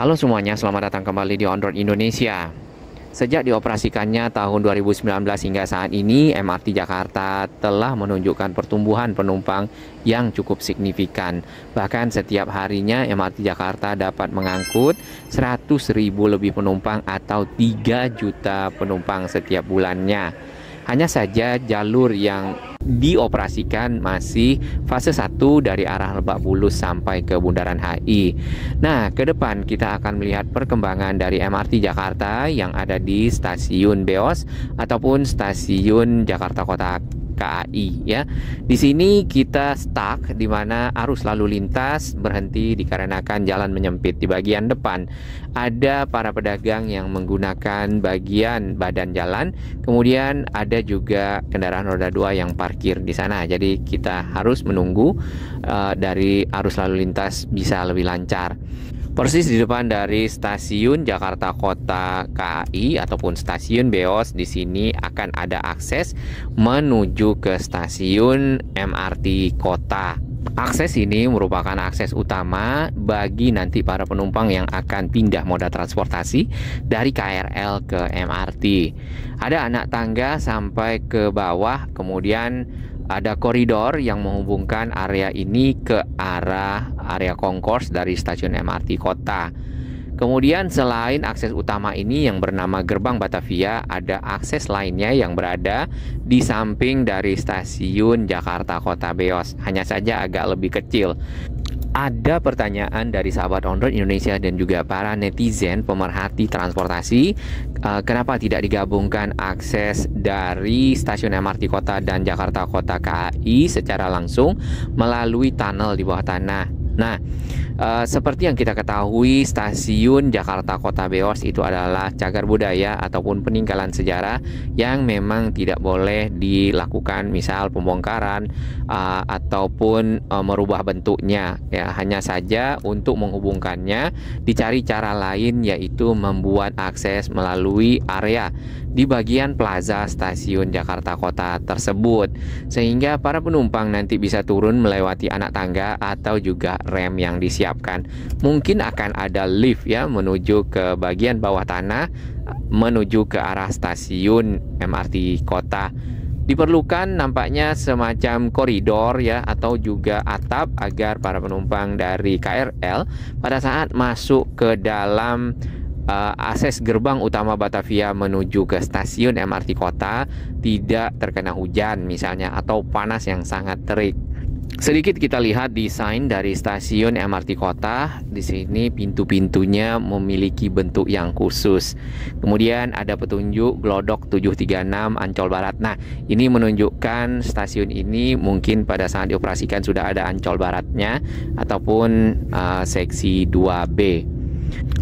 Halo semuanya, selamat datang kembali di On Road Indonesia. Sejak dioperasikannya tahun 2019 hingga saat ini, MRT Jakarta telah menunjukkan pertumbuhan penumpang yang cukup signifikan. Bahkan setiap harinya MRT Jakarta dapat mengangkut 100.000 lebih penumpang atau 3 juta penumpang setiap bulannya. Hanya saja jalur yang dioperasikan masih fase 1 dari arah Lebak Bulus sampai ke Bundaran HI. Nah, ke depan kita akan melihat perkembangan dari MRT Jakarta yang ada di stasiun Beos ataupun stasiun Jakarta Kota KAI ya. Di sini kita stuck di mana arus lalu lintas berhenti dikarenakan jalan menyempit. Di bagian depan ada para pedagang yang menggunakan bagian badan jalan, kemudian ada juga kendaraan roda 2 yang parkir di sana. Jadi kita harus menunggu dari arus lalu lintas bisa lebih lancar. Persis di depan dari stasiun Jakarta Kota KAI ataupun stasiun Beos, di sini akan ada akses menuju ke stasiun MRT Kota. Akses ini merupakan akses utama bagi nanti para penumpang yang akan pindah moda transportasi dari KRL ke MRT. Ada anak tangga sampai ke bawah, kemudian ada koridor yang menghubungkan area ini ke area concourse dari stasiun MRT Kota. Kemudian selain akses utama ini yang bernama Gerbang Batavia, ada akses lainnya yang berada di samping dari stasiun Jakarta Kota Beos, hanya saja agak lebih kecil. Ada pertanyaan dari sahabat On Road Indonesia dan juga para netizen pemerhati transportasi, kenapa tidak digabungkan akses dari stasiun MRT Kota dan Jakarta Kota KAI secara langsung melalui tunnel di bawah tanah. Nah, seperti yang kita ketahui, stasiun Jakarta Kota Beos itu adalah cagar budaya ataupun peninggalan sejarah yang memang tidak boleh dilakukan, misal pembongkaran ataupun merubah bentuknya. Ya, hanya saja untuk menghubungkannya dicari cara lain, yaitu membuat akses melalui area di bagian plaza stasiun Jakarta Kota tersebut, sehingga para penumpang nanti bisa turun melewati anak tangga atau juga rem yang disiapkan. Mungkin akan ada lift ya menuju ke bagian bawah tanah menuju ke arah stasiun MRT Kota. Diperlukan nampaknya semacam koridor ya atau juga atap agar para penumpang dari KRL pada saat masuk ke dalam akses gerbang utama Batavia menuju ke stasiun MRT Kota tidak terkena hujan misalnya atau panas yang sangat terik. Sedikit kita lihat desain dari stasiun MRT Kota. Di sini pintu-pintunya memiliki bentuk yang khusus. Kemudian ada petunjuk Glodok 736 Ancol Barat. Nah, ini menunjukkan stasiun ini mungkin pada saat dioperasikan sudah ada Ancol Baratnya ataupun seksi 2B.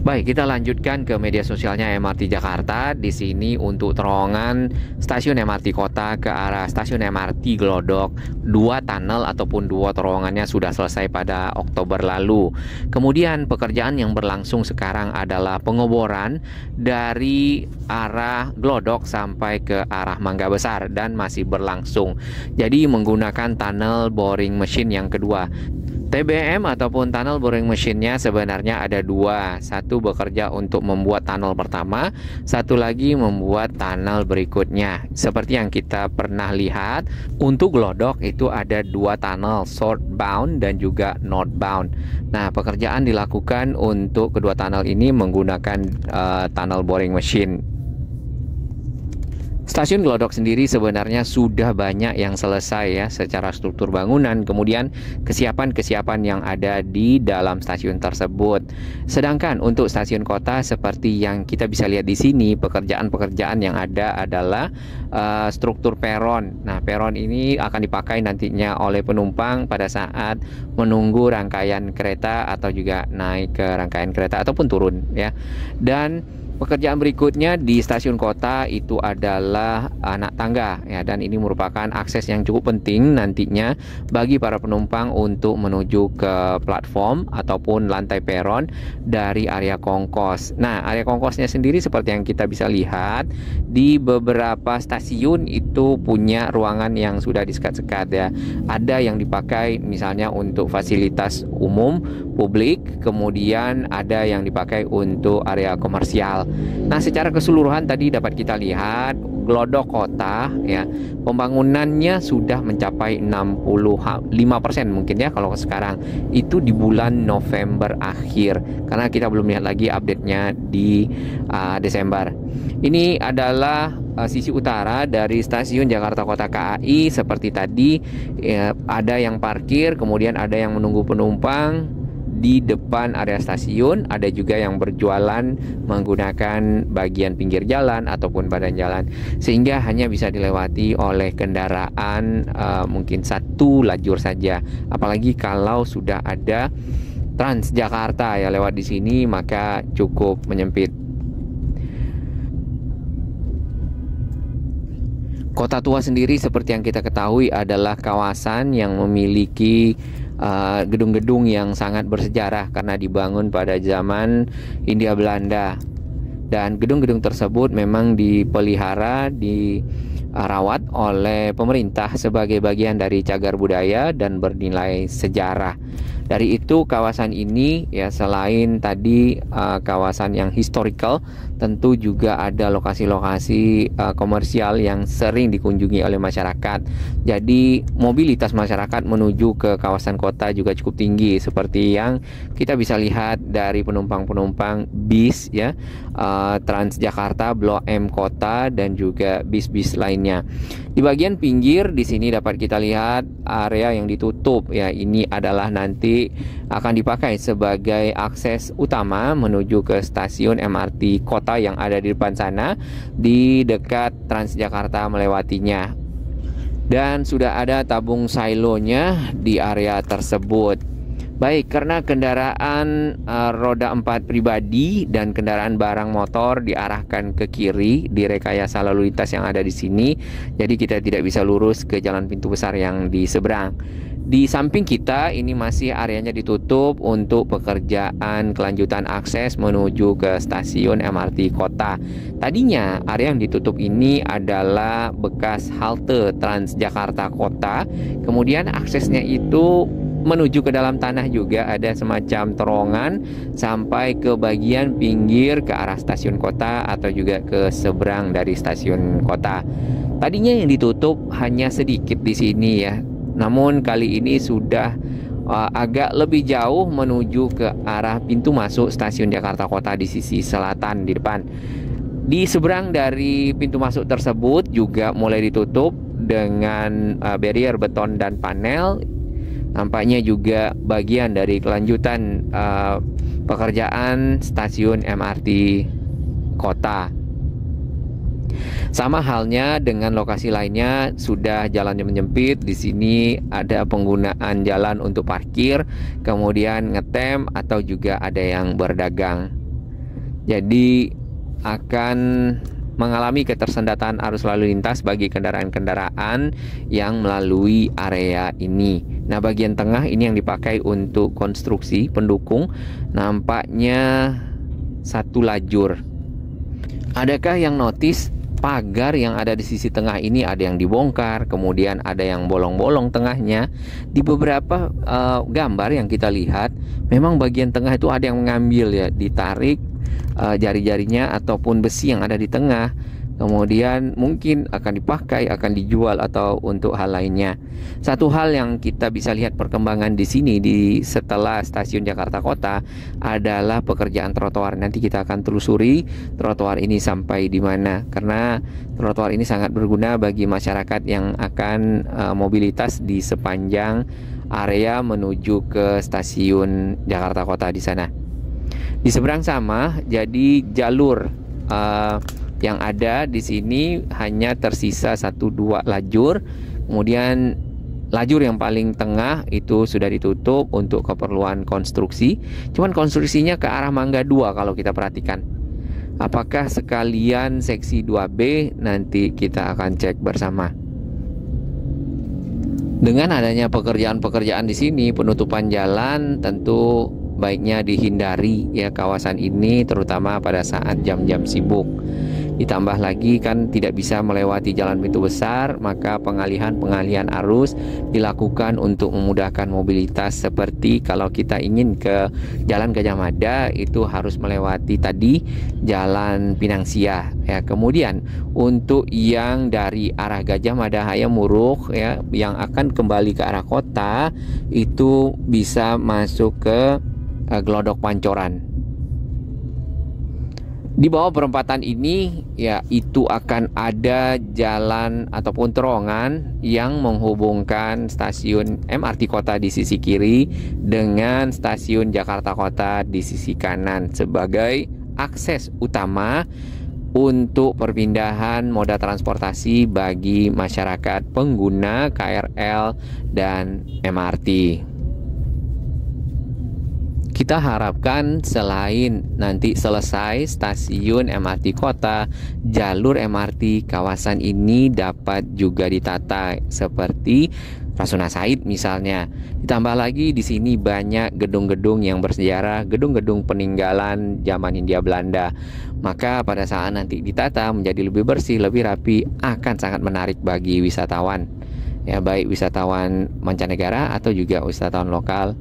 Baik, kita lanjutkan ke media sosialnya MRT Jakarta. Di sini untuk terowongan stasiun MRT Kota ke arah stasiun MRT Glodok, 2 tunnel ataupun 2 terowongannya sudah selesai pada Oktober lalu. Kemudian pekerjaan yang berlangsung sekarang adalah pengoboran dari arah Glodok sampai ke arah Mangga Besar dan masih berlangsung. Jadi menggunakan tunnel boring machine yang kedua. TBM ataupun tunnel boring machine-nya sebenarnya ada 2. Satu bekerja untuk membuat tunnel pertama, satu lagi membuat tunnel berikutnya. Seperti yang kita pernah lihat, untuk Glodok itu ada 2 tunnel, southbound dan juga northbound. Nah, pekerjaan dilakukan untuk kedua tunnel ini menggunakan tunnel boring machine. Stasiun Glodok sendiri sebenarnya sudah banyak yang selesai ya secara struktur bangunan, kemudian kesiapan-kesiapan yang ada di dalam stasiun tersebut. Sedangkan untuk stasiun kota seperti yang kita bisa lihat di sini, pekerjaan-pekerjaan yang ada adalah struktur peron. Nah, peron ini akan dipakai nantinya oleh penumpang pada saat menunggu rangkaian kereta atau juga naik ke rangkaian kereta ataupun turun ya. Dan Pekerjaan berikutnya di stasiun kota itu adalah anak tangga ya, dan ini merupakan akses yang cukup penting nantinya bagi para penumpang untuk menuju ke platform ataupun lantai peron dari area kongkos. Nah, area kongkosnya sendiri seperti yang kita bisa lihat di beberapa stasiun itu punya ruangan yang sudah disekat-sekat ya. Ada yang dipakai misalnya untuk fasilitas umum publik, kemudian ada yang dipakai untuk area komersial. Nah, secara keseluruhan tadi dapat kita lihat Glodok Kota ya, pembangunannya sudah mencapai 65% mungkin ya kalau sekarang, itu di bulan November akhir, karena kita belum lihat lagi update-nya di Desember. Ini adalah sisi utara dari stasiun Jakarta Kota KAI. Seperti tadi ya, ada yang parkir, kemudian ada yang menunggu penumpang di depan area stasiun, ada juga yang berjualan menggunakan bagian pinggir jalan ataupun badan jalan, sehingga hanya bisa dilewati oleh kendaraan mungkin satu lajur saja. Apalagi kalau sudah ada Transjakarta ya lewat di sini, maka cukup menyempit. Kota Tua sendiri seperti yang kita ketahui adalah kawasan yang memiliki gedung-gedung yang sangat bersejarah karena dibangun pada zaman Hindia Belanda, dan gedung-gedung tersebut memang dipelihara, dirawat oleh pemerintah sebagai bagian dari cagar budaya dan bernilai sejarah. Dari itu kawasan ini ya, selain tadi kawasan yang historical, tentu juga ada lokasi-lokasi komersial yang sering dikunjungi oleh masyarakat. Jadi mobilitas masyarakat menuju ke kawasan kota juga cukup tinggi, seperti yang kita bisa lihat dari penumpang-penumpang bis ya, Transjakarta, Blok M Kota, dan juga bis-bis lainnya. Di bagian pinggir di sini dapat kita lihat area yang ditutup ya, ini adalah nanti akan dipakai sebagai akses utama menuju ke stasiun MRT kota yang ada di depan sana, di dekat Transjakarta melewatinya. Dan sudah ada tabung silonya di area tersebut. Baik, karena kendaraan roda 4 pribadi dan kendaraan barang motor diarahkan ke kiri di rekayasa lalu lintas yang ada di sini, jadi kita tidak bisa lurus ke jalan pintu besar yang di seberang. Di samping kita ini masih areanya ditutup untuk pekerjaan kelanjutan akses menuju ke stasiun MRT kota. Tadinya area yang ditutup ini adalah bekas halte Transjakarta Kota, kemudian aksesnya itu menuju ke dalam tanah juga, ada semacam terowongan sampai ke bagian pinggir ke arah stasiun kota atau juga ke seberang dari stasiun kota. Tadinya yang ditutup hanya sedikit di sini ya, namun kali ini sudah agak lebih jauh menuju ke arah pintu masuk stasiun Jakarta Kota di sisi selatan di depan. Di seberang dari pintu masuk tersebut juga mulai ditutup dengan barrier beton dan panel. Nampaknya juga bagian dari kelanjutan pekerjaan stasiun MRT kota. Sama halnya dengan lokasi lainnya, sudah jalannya menyempit. Di sini ada penggunaan jalan untuk parkir, kemudian ngetem, atau juga ada yang berdagang. Jadi akan mengalami ketersendatan arus lalu lintas bagi kendaraan-kendaraan yang melalui area ini. Nah, bagian tengah ini yang dipakai untuk konstruksi pendukung, nampaknya satu lajur. Adakah yang notice pagar yang ada di sisi tengah ini ada yang dibongkar, kemudian ada yang bolong-bolong tengahnya? Di beberapa gambar yang kita lihat, memang bagian tengah itu ada yang mengambil ya, ditarik jari-jarinya ataupun besi yang ada di tengah, kemudian mungkin akan dipakai, akan dijual atau untuk hal lainnya. Satu hal yang kita bisa lihat perkembangan di sini setelah stasiun Jakarta Kota adalah pekerjaan trotoar. Nanti kita akan telusuri trotoar ini sampai di mana, karena trotoar ini sangat berguna bagi masyarakat yang akan mobilitas di sepanjang area menuju ke stasiun Jakarta Kota di sana. Di seberang sama, jadi jalur yang ada di sini hanya tersisa 1-2 lajur. Kemudian lajur yang paling tengah itu sudah ditutup untuk keperluan konstruksi. Cuman konstruksinya ke arah Mangga 2 kalau kita perhatikan. Apakah sekalian seksi 2B? Nanti kita akan cek bersama. Dengan adanya pekerjaan-pekerjaan di sini, penutupan jalan tentu baiknya dihindari ya kawasan ini, terutama pada saat jam-jam sibuk. Ditambah lagi kan tidak bisa melewati jalan pintu besar, maka pengalihan arus dilakukan untuk memudahkan mobilitas. Seperti kalau kita ingin ke Jalan Gajah Mada, itu harus melewati tadi Jalan Pinang Sia ya. Kemudian untuk yang dari arah Gajah Mada Hayamuruk ya, yang akan kembali ke arah kota, itu bisa masuk ke Glodok Pancoran. Di bawah perempatan ini ya, itu akan ada jalan ataupun terowongan yang menghubungkan stasiun MRT Kota di sisi kiri dengan stasiun Jakarta Kota di sisi kanan sebagai akses utama untuk perpindahan moda transportasi bagi masyarakat pengguna KRL dan MRT. Kita harapkan selain nanti selesai stasiun MRT Kota, jalur MRT kawasan ini dapat juga ditata seperti Rasuna Said misalnya. Ditambah lagi di sini banyak gedung-gedung yang bersejarah, gedung-gedung peninggalan zaman Hindia Belanda. Maka pada saat nanti ditata menjadi lebih bersih, lebih rapi, akan sangat menarik bagi wisatawan. Ya, baik wisatawan mancanegara atau juga wisatawan lokal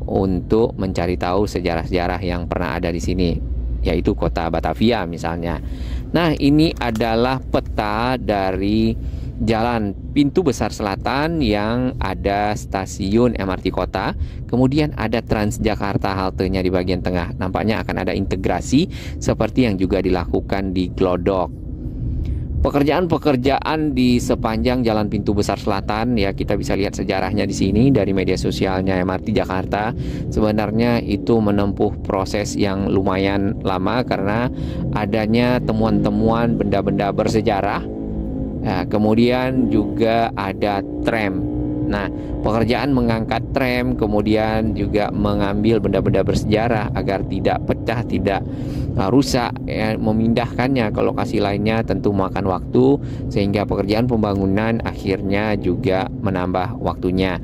untuk mencari tahu sejarah-sejarah yang pernah ada di sini, yaitu kota Batavia misalnya. Nah, ini adalah peta dari jalan pintu besar selatan yang ada stasiun MRT Kota, kemudian ada Transjakarta haltenya di bagian tengah. Nampaknya akan ada integrasi seperti yang juga dilakukan di Glodok. Pekerjaan-pekerjaan di sepanjang jalan pintu besar selatan ya, kita bisa lihat sejarahnya di sini dari media sosialnya MRT Jakarta. Sebenarnya itu menempuh proses yang lumayan lama karena adanya temuan-temuan benda-benda bersejarah. Nah, kemudian juga ada tram. Nah, pekerjaan mengangkat tram, kemudian juga mengambil benda-benda bersejarah agar tidak pecah, tidak rusak, ya, memindahkannya ke lokasi lainnya tentu makan waktu, sehingga pekerjaan pembangunan akhirnya juga menambah waktunya.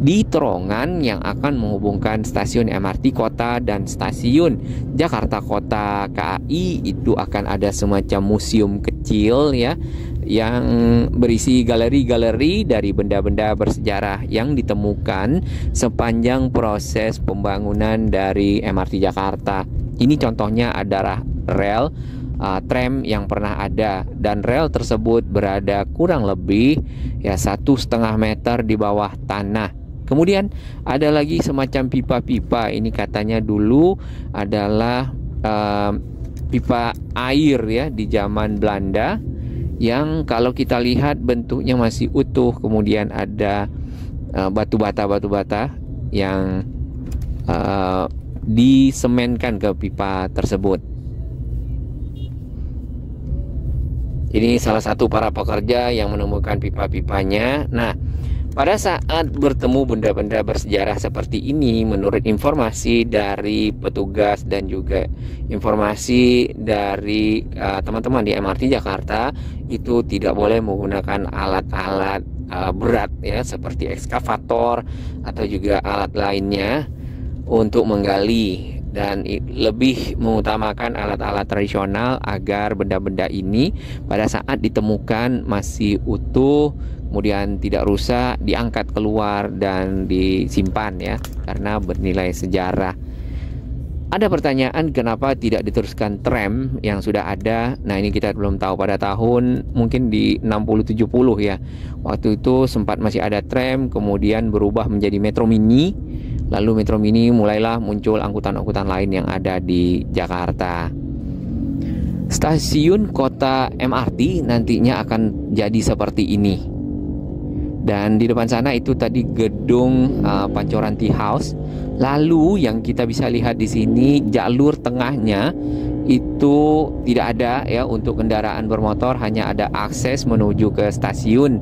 Di terowongan yang akan menghubungkan stasiun MRT Kota dan stasiun Jakarta Kota KAI, itu akan ada semacam museum kecil ya, yang berisi galeri-galeri dari benda-benda bersejarah yang ditemukan sepanjang proses pembangunan dari MRT Jakarta. Ini contohnya adalah rel tram yang pernah ada, dan rel tersebut berada kurang lebih ya 1,5 meter di bawah tanah. Kemudian ada lagi semacam pipa-pipa. Ini katanya dulu adalah pipa air ya di zaman Belanda, yang kalau kita lihat bentuknya masih utuh. Kemudian ada batu bata yang disemenkan ke pipa tersebut. Ini salah satu para pekerja yang menemukan pipa-pipanya. Nah, pada saat bertemu benda-benda bersejarah seperti ini, menurut informasi dari petugas dan juga informasi dari teman-teman di MRT Jakarta, itu tidak boleh menggunakan alat-alat berat ya, seperti ekskavator atau juga alat lainnya untuk menggali, dan lebih mengutamakan alat-alat tradisional agar benda-benda ini pada saat ditemukan masih utuh, kemudian tidak rusak, diangkat keluar dan disimpan ya, karena bernilai sejarah. Ada pertanyaan kenapa tidak diteruskan tram yang sudah ada. Nah, ini kita belum tahu. Pada tahun mungkin di 60-70 ya, waktu itu sempat masih ada tram, kemudian berubah menjadi Metro Mini. Lalu Metro Mini mulailah muncul angkutan-angkutan lain yang ada di Jakarta. Stasiun kota MRT nantinya akan jadi seperti ini. Dan di depan sana itu tadi gedung Pancoran Tea House. Lalu yang kita bisa lihat di sini, jalur tengahnya itu tidak ada ya untuk kendaraan bermotor, hanya ada akses menuju ke stasiun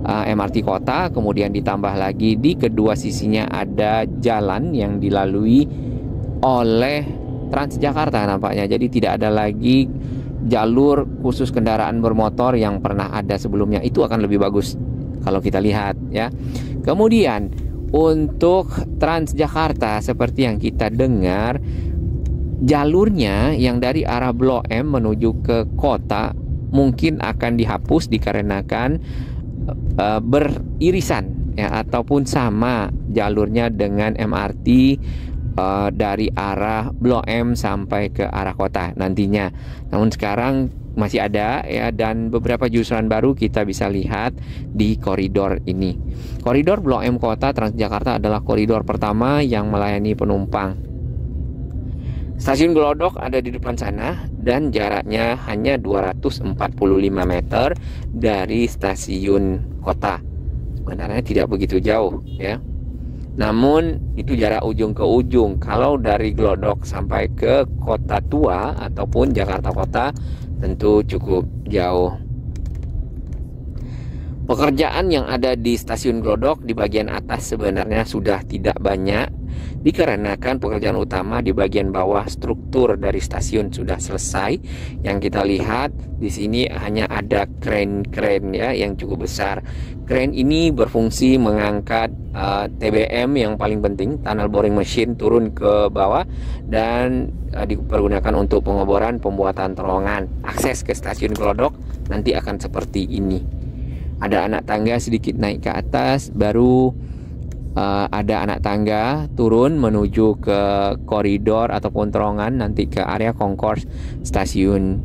MRT Kota. Kemudian ditambah lagi di kedua sisinya ada jalan yang dilalui oleh Transjakarta nampaknya. Jadi tidak ada lagi jalur khusus kendaraan bermotor yang pernah ada sebelumnya. Itu akan lebih bagus kalau kita lihat ya. Kemudian untuk Transjakarta seperti yang kita dengar, jalurnya yang dari arah Blok M menuju ke kota mungkin akan dihapus dikarenakan beririsan ya, ataupun sama jalurnya dengan MRT dari arah Blok M sampai ke arah kota nantinya. Namun sekarang masih ada ya, dan beberapa jurusan baru kita bisa lihat di koridor ini. Koridor Blok M Kota Transjakarta adalah koridor pertama yang melayani penumpang. Stasiun Glodok ada di depan sana dan jaraknya hanya 245 meter dari stasiun kota. Sebenarnya tidak begitu jauh ya. Namun itu jarak ujung ke ujung. Kalau dari Glodok sampai ke Kota Tua ataupun Jakarta Kota tentu cukup jauh. Pekerjaan yang ada di stasiun Glodok di bagian atas sebenarnya sudah tidak banyak, dikarenakan pekerjaan utama di bagian bawah struktur dari stasiun sudah selesai. Yang kita lihat di sini hanya ada kren-kren ya yang cukup besar. Kren ini berfungsi mengangkat TBM yang paling penting, tunnel boring machine, turun ke bawah dan dipergunakan untuk pengeboran pembuatan terowongan. Akses ke stasiun Glodok nanti akan seperti ini. Ada anak tangga sedikit naik ke atas, baru ada anak tangga turun menuju ke koridor ataupun terowongan nanti ke area concourse stasiun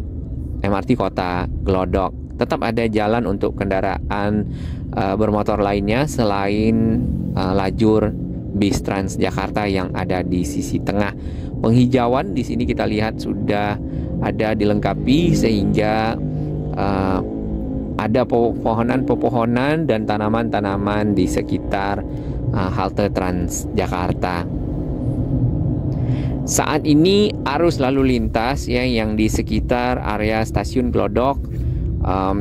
MRT Kota Glodok. Tetap ada jalan untuk kendaraan bermotor lainnya selain lajur bis Transjakarta yang ada di sisi tengah. Penghijauan di sini kita lihat sudah ada dilengkapi sehingga ada pepohonan dan tanaman-tanaman di sekitar halte Transjakarta. Saat ini arus lalu lintas ya yang di sekitar area stasiun Glodok,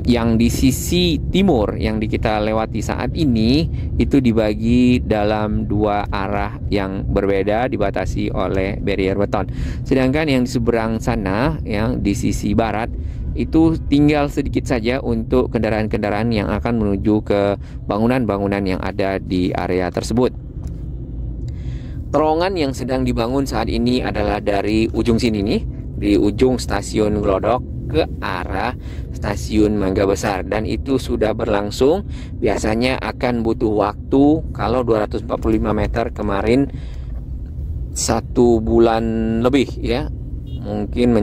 yang di sisi timur yang kita lewati saat ini itu dibagi dalam dua arah yang berbeda, dibatasi oleh barrier beton. Sedangkan yang di seberang sana yang di sisi barat itu tinggal sedikit saja untuk kendaraan-kendaraan yang akan menuju ke bangunan-bangunan yang ada di area tersebut. Terowongan yang sedang dibangun saat ini adalah dari ujung sini nih, di ujung stasiun Glodok ke arah stasiun Mangga Besar, dan itu sudah berlangsung. Biasanya akan butuh waktu, kalau 245 meter kemarin 1 bulan lebih ya, mungkin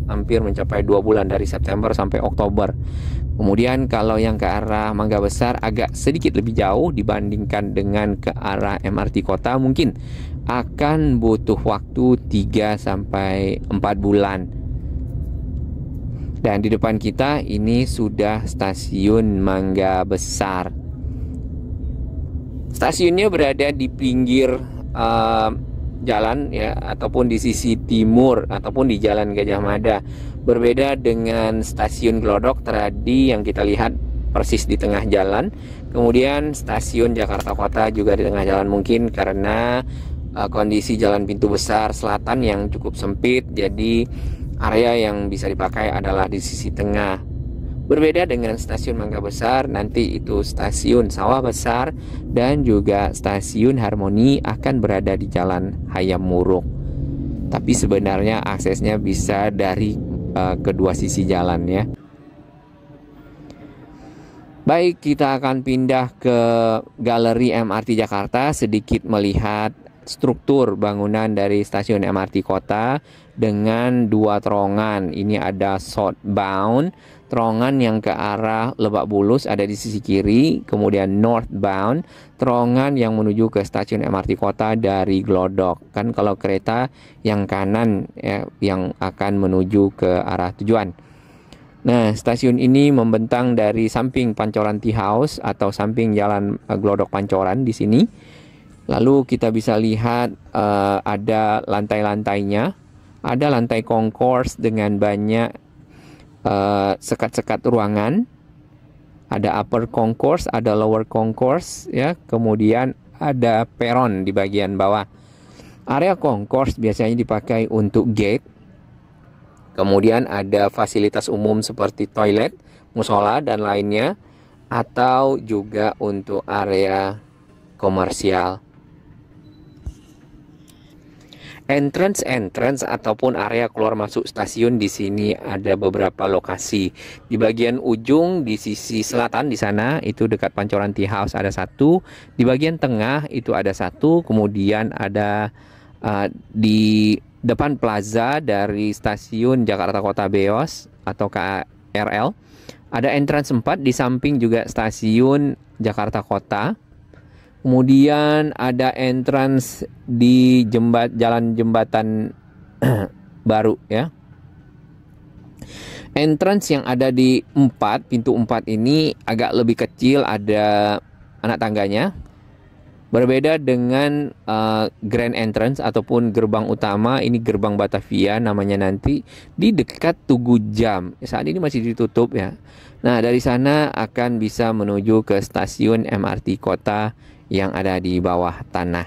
hampir mencapai 2 bulan dari September sampai Oktober. Kemudian kalau yang ke arah Mangga Besar agak sedikit lebih jauh dibandingkan dengan ke arah MRT Kota, mungkin akan butuh waktu 3 sampai 4 bulan. Dan di depan kita ini sudah stasiun Mangga Besar. Stasiunnya berada di pinggir jalan ya, ataupun di sisi timur ataupun di Jalan Gajah Mada. Berbeda dengan stasiun Glodok tadi yang kita lihat persis di tengah jalan. Kemudian stasiun Jakarta Kota juga di tengah jalan, mungkin karena kondisi jalan pintu besar selatan yang cukup sempit, jadi area yang bisa dipakai adalah di sisi tengah. Berbeda dengan stasiun Mangga Besar, nanti itu stasiun Sawah Besar dan juga stasiun Harmoni akan berada di Jalan Hayam Muruk. Tapi sebenarnya aksesnya bisa dari kedua sisi jalan ya. Baik, kita akan pindah ke Galeri MRT Jakarta, sedikit melihat struktur bangunan dari stasiun MRT Kota dengan dua terowongan. Ini ada southbound, terowongan yang ke arah Lebak Bulus ada di sisi kiri. Kemudian northbound, terowongan yang menuju ke stasiun MRT Kota dari Glodok. Kan kalau kereta yang kanan ya, yang akan menuju ke arah tujuan. Nah, stasiun ini membentang dari samping Pancoran Tea House atau samping jalan Glodok Pancoran di sini. Lalu kita bisa lihat ada lantai-lantainya. Ada lantai concourse dengan banyak sekat-sekat ruangan. Ada upper concourse, ada lower concourse ya. Kemudian ada peron di bagian bawah. Area concourse biasanya dipakai untuk gate. Kemudian ada fasilitas umum seperti toilet, musola, dan lainnya. Atau juga untuk area komersial. Entrance ataupun area keluar masuk stasiun di sini ada beberapa lokasi. Di bagian ujung di sisi selatan di sana itu dekat Pancoran Tea House ada satu. Di bagian tengah itu ada satu. Kemudian ada di depan plaza dari stasiun Jakarta Kota Beos atau KRL ada entrance 4, di samping juga stasiun Jakarta Kota. Kemudian ada entrance di jalan jembatan baru ya. Entrance yang ada di pintu 4 ini agak lebih kecil, ada anak tangganya. Berbeda dengan grand entrance ataupun gerbang utama, ini gerbang Batavia namanya nanti, di dekat Tugu Jam. Saat ini masih ditutup ya. Nah, dari sana akan bisa menuju ke stasiun MRT Kota yang ada di bawah tanah.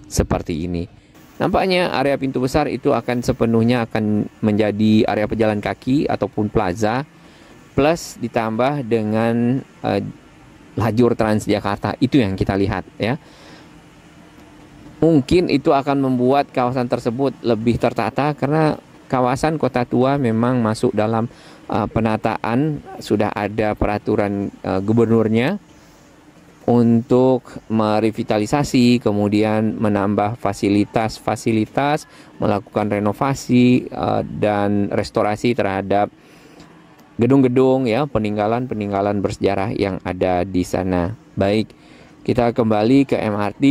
Seperti ini. Nampaknya area pintu besar itu akan sepenuhnya akan menjadi area pejalan kaki ataupun plaza, plus ditambah dengan lajur Transjakarta. Itu yang kita lihat ya. Mungkin itu akan membuat kawasan tersebut lebih tertata karena kawasan Kota Tua memang masuk dalam penataan, sudah ada peraturan gubernurnya untuk merevitalisasi, kemudian menambah fasilitas-fasilitas, melakukan renovasi dan restorasi terhadap gedung-gedung ya, peninggalan-peninggalan bersejarah yang ada di sana. Baik, kita kembali ke MRT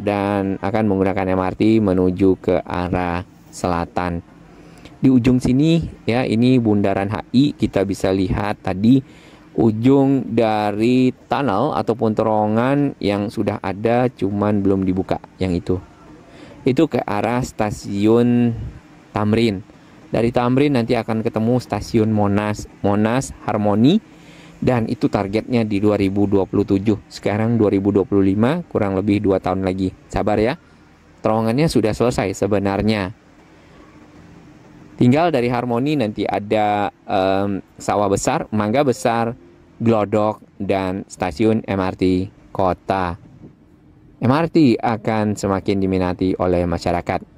dan akan menggunakan MRT menuju ke arah selatan. Di ujung sini ya, ini Bundaran HI, kita bisa lihat tadi ujung dari tunnel ataupun terowongan yang sudah ada cuman belum dibuka, yang itu ke arah stasiun Tamrin. Dari Tamrin nanti akan ketemu stasiun Monas Harmoni, dan itu targetnya di 2027. Sekarang 2025, kurang lebih 2 tahun lagi. Sabar ya, terowongannya sudah selesai sebenarnya. Tinggal dari Harmoni nanti ada Sawah Besar, Mangga Besar, Glodok, dan stasiun MRT Kota. MRT akan semakin diminati oleh masyarakat.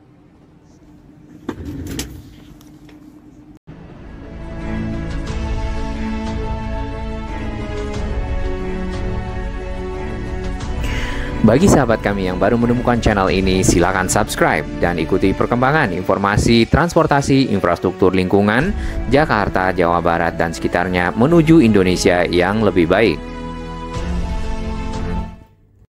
Bagi sahabat kami yang baru menemukan channel ini, silakan subscribe dan ikuti perkembangan informasi transportasi infrastruktur lingkungan Jakarta, Jawa Barat, dan sekitarnya menuju Indonesia yang lebih baik.